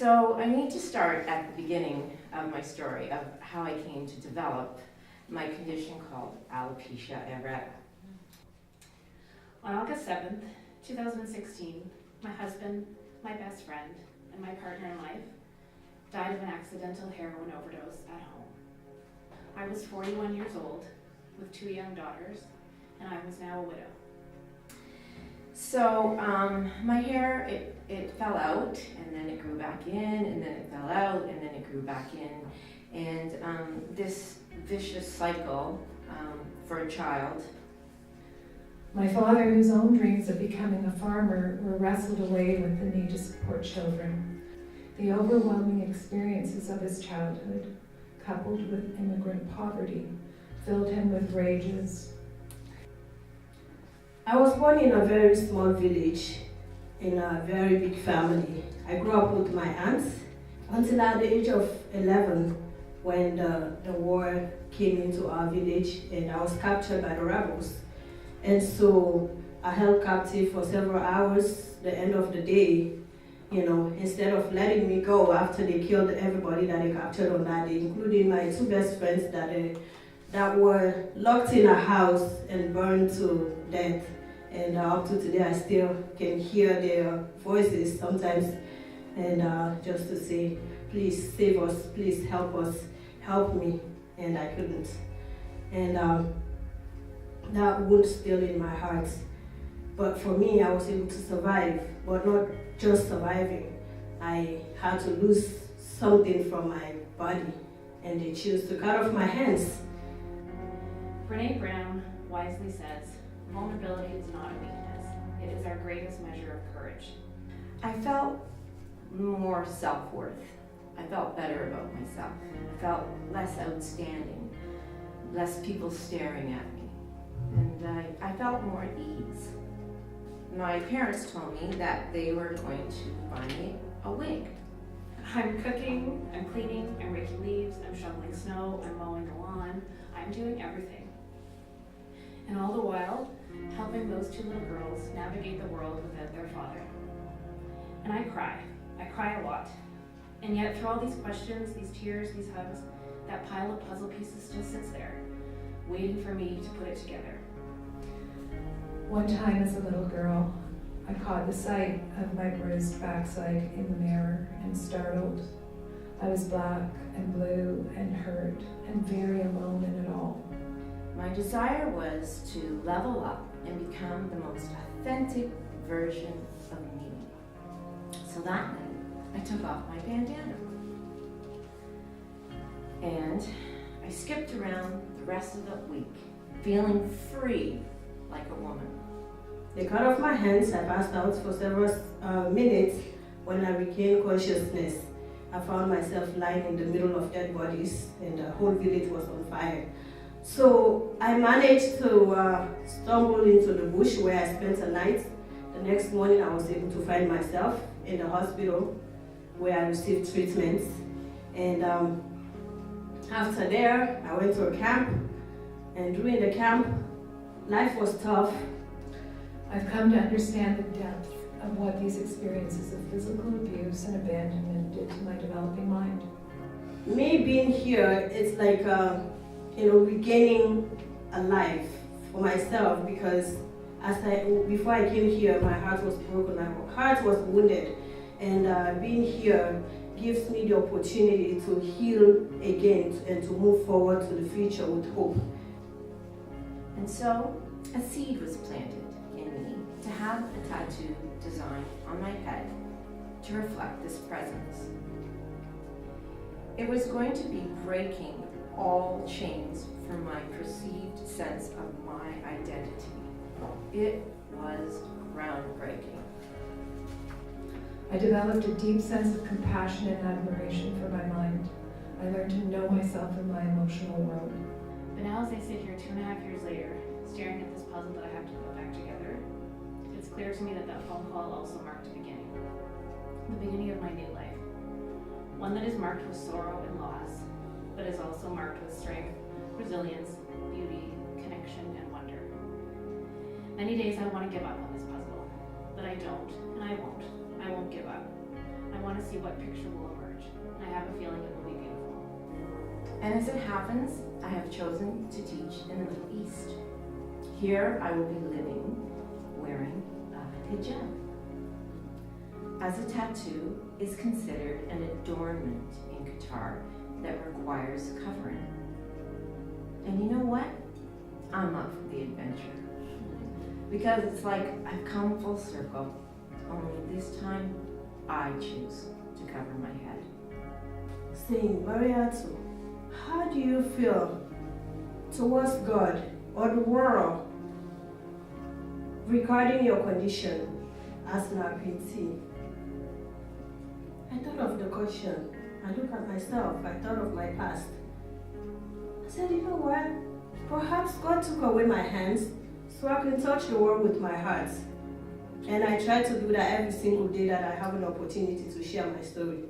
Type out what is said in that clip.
So I need to start at the beginning of my story of how I came to develop my condition called alopecia areata. On August 7th, 2016, my husband, my best friend, and my partner in life died of an accidental heroin overdose at home. I was 41 years old with 2 young daughters, and I was now a widow. So my hair, it fell out, and then it grew back in, and then it fell out, and then it grew back in. And this vicious cycle for a child. My father, whose own dreams of becoming a farmer were wrestled away with the need to support children. The overwhelming experiences of his childhood, coupled with immigrant poverty, filled him with rages. I was born in a very small village, in a very big family. I grew up with my aunts until at the age of 11, when the war came into our village and I was captured by the rebels. And so I held captive for several hours. The end of the day, instead of letting me go after they killed everybody that they captured on that day, including my 2 best friends that were locked in a house and burned to death. And up to today, I still can hear their voices sometimes, and just to say, please save us, please help us, help me, and I couldn't. And that wound still in my heart. But for me, I was able to survive, but not just surviving. I had to lose something from my body, and they chose to cut off my hands. Brene Brown wisely says, vulnerability is not a weakness. It is our greatest measure of courage. I felt more self-worth. I felt better about myself. I felt less outstanding, less people staring at me. And I felt more at ease. My parents told me that they were going to buy me a wig. I'm cooking, I'm cleaning, I'm raking leaves, I'm shoveling snow, I'm mowing the lawn, I'm doing everything. And all the while, helping those 2 little girls navigate the world without their father. And I cry a lot. And yet through all these questions, these tears, these hugs, that pile of puzzle pieces still sits there, waiting for me to put it together. One time as a little girl, I caught the sight of my bruised backside in the mirror and startled. I was black and blue and hurt and very alone in it all. My desire was to level up and become the most authentic version of me. So that night, I took off my bandana. And I skipped around the rest of the week, feeling free like a woman. They cut off my hands. I passed out for several minutes. When I regained consciousness, I found myself lying in the middle of dead bodies, and the whole village was on fire. So I managed to stumble into the bush where I spent a night. The next morning, I was able to find myself in the hospital where I received treatments. And after there, I went to a camp. And during the camp, life was tough. I've come to understand the depth of what these experiences of physical abuse and abandonment did to my developing mind. Me being here, it's like regaining a life for myself, because before I came here, my heart was broken, my heart was wounded, and being here gives me the opportunity to heal again and to move forward to the future with hope. And so a seed was planted in me to have a tattoo design on my head to reflect this presence. It was going to be breaking all chains from my perceived sense of my identity. It was groundbreaking. I developed a deep sense of compassion and admiration for my mind. I learned to know myself and my emotional world. But now as I sit here 2.5 years later, staring at this puzzle that I have to put back together, it's clear to me that phone call also marked a beginning. The beginning of my new life. One that is marked with sorrow and loss, but is also marked with strength, resilience, beauty, connection, and wonder. Many days I want to give up on this puzzle, but I don't, and I won't. I won't give up. I want to see what picture will emerge. And I have a feeling it will be beautiful. And as it happens, I have chosen to teach in the Middle East. Here I will be living wearing a hijab, as a tattoo is considered an adornment in Qatar that requires covering. And you know what? I'm up for the adventure. Because it's like I've come full circle, only this time I choose to cover my head. Saint Mariatu, how do you feel towards God or the world regarding your condition as an RPT? I thought of the question. I look at myself. I thought of my past. I said, you know what? Perhaps God took away my hands so I can touch the world with my heart. And I try to do that every single day that I have an opportunity to share my story.